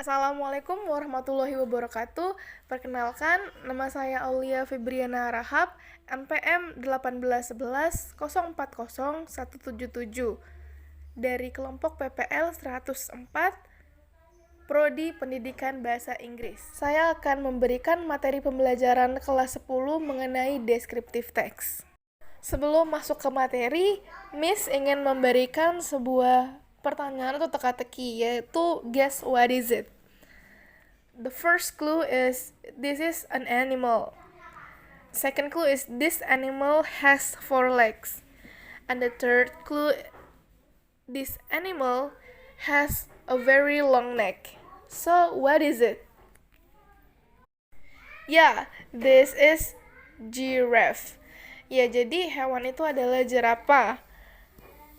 Assalamualaikum warahmatullahi wabarakatuh. Perkenalkan, nama saya Aulia Febriana Rahab, NPM 1811040 dari kelompok PPL 104, Prodi Pendidikan Bahasa Inggris. Saya akan memberikan materi pembelajaran kelas 10 mengenai descriptive text. Sebelum masuk ke materi, Miss ingin memberikan sebuah pertanyaan atau teka-teki, yaitu guess what is it? The first clue is this is an animal. Second clue is this animal has 4 legs. And the third clue, this animal has a very long neck. So what is it? Ya, this is giraffe. Ya, jadi hewan itu adalah jerapah.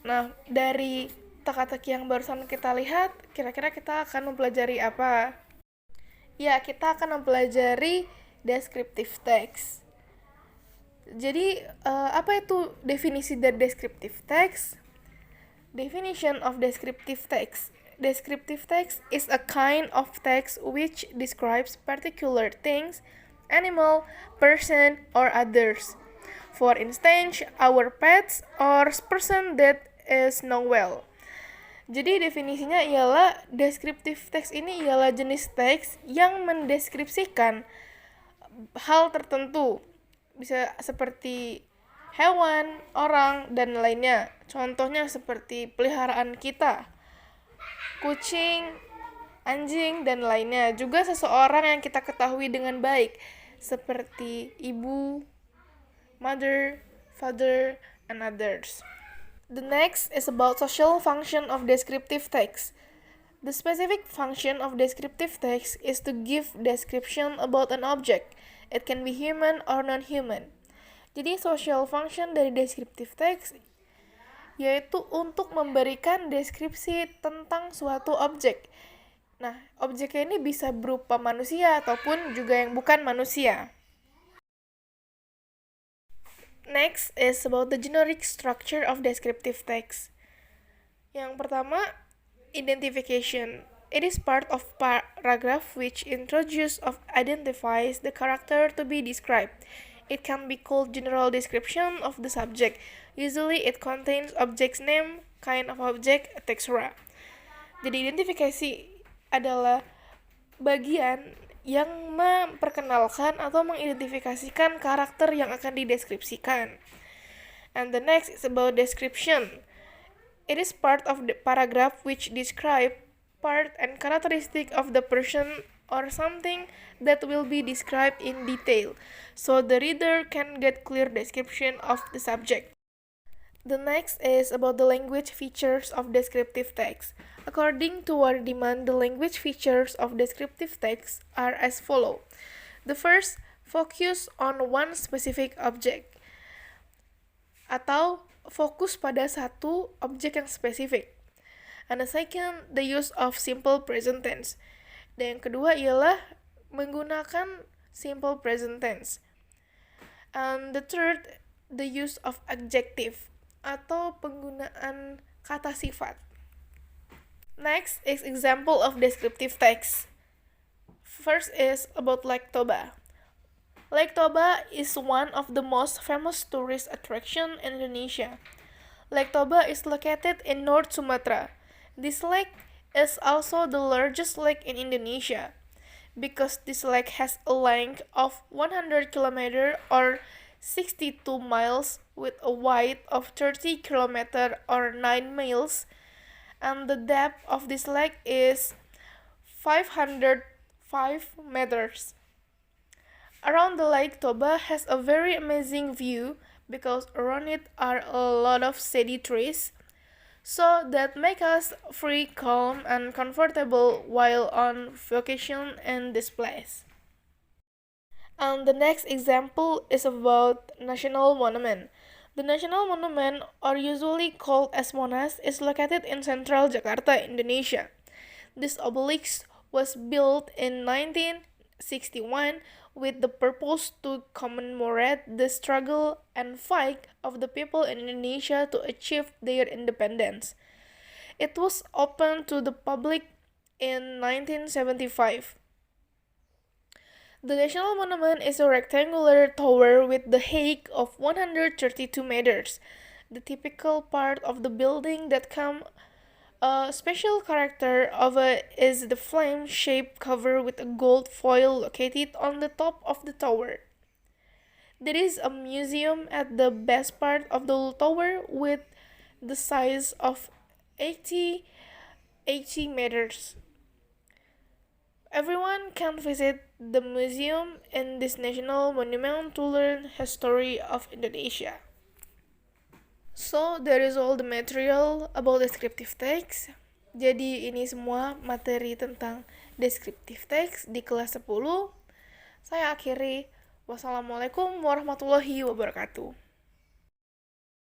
Nah, dari teka-teki yang barusan kita lihat, kira-kira kita akan mempelajari apa? Ya, kita akan mempelajari descriptive text. Jadi, apa itu definisi dari descriptive text? Definition of descriptive text. Descriptive text is a kind of text which describes particular things, animal, person, or others. For instance, our pets or person that is know well. Jadi definisinya ialah descriptive text ini ialah jenis teks yang mendeskripsikan hal tertentu. Bisa seperti hewan, orang, dan lainnya. Contohnya seperti peliharaan kita, kucing, anjing, dan lainnya. Juga seseorang yang kita ketahui dengan baik, seperti ibu, mother, father, and others. The next is about social function of descriptive text. The specific function of descriptive text is to give description about an object. It can be human or non-human. Jadi social function dari descriptive text yaitu untuk memberikan deskripsi tentang suatu objek. Nah, objeknya ini bisa berupa manusia ataupun juga yang bukan manusia. Next is about the generic structure of descriptive text. Yang pertama, identification. It is part of paragraph which introduces or identifies the character to be described. It can be called general description of the subject. Usually it contains object's name, kind of object, etc. Jadi identifikasi adalah bagian yang memperkenalkan atau mengidentifikasikan karakter yang akan dideskripsikan. And the next is about description. It is part of the paragraph which describe part and characteristic of the person or something that will be described in detail, so the reader can get clear description of the subject. The next is about the language features of descriptive text. According to Wardiman, the language features of descriptive text are as follow. The first, focus on one specific object, atau fokus pada satu objek yang spesifik. And the second, the use of simple present tense. Dan yang kedua ialah menggunakan simple present tense. And the third, the use of adjective, atau penggunaan kata sifat. Next is example of descriptive text. First is about Lake Toba. Lake Toba is one of the most famous tourist attraction in Indonesia. Lake Toba is located in North Sumatra. This lake is also the largest lake in Indonesia because this lake has a length of 100 km or 62 miles with a width of 30 km or 9 miles, and the depth of this lake is 505 meters. Around the Lake Toba has a very amazing view because around it are a lot of shady trees, so that make us free, calm, and comfortable while on vacation in this place. And the next example is about National Monument. The National Monument, or usually called as Monas, is located in central Jakarta, Indonesia. This obelisk was built in 1961 with the purpose to commemorate the struggle and fight of the people in Indonesia to achieve their independence. It was open to the public in 1975. The National Monument is a rectangular tower with the height of 132 meters. The typical part of the building that a special character of it is the flame-shaped cover with a gold foil located on the top of the tower. There is a museum at the best part of the tower with the size of 80 meters. Everyone can visit the museum in this national monument to learn history of Indonesia. So, there is all the material about descriptive text. Jadi, ini semua materi tentang descriptive text di kelas 10. Saya akhiri. Wassalamualaikum warahmatullahi wabarakatuh.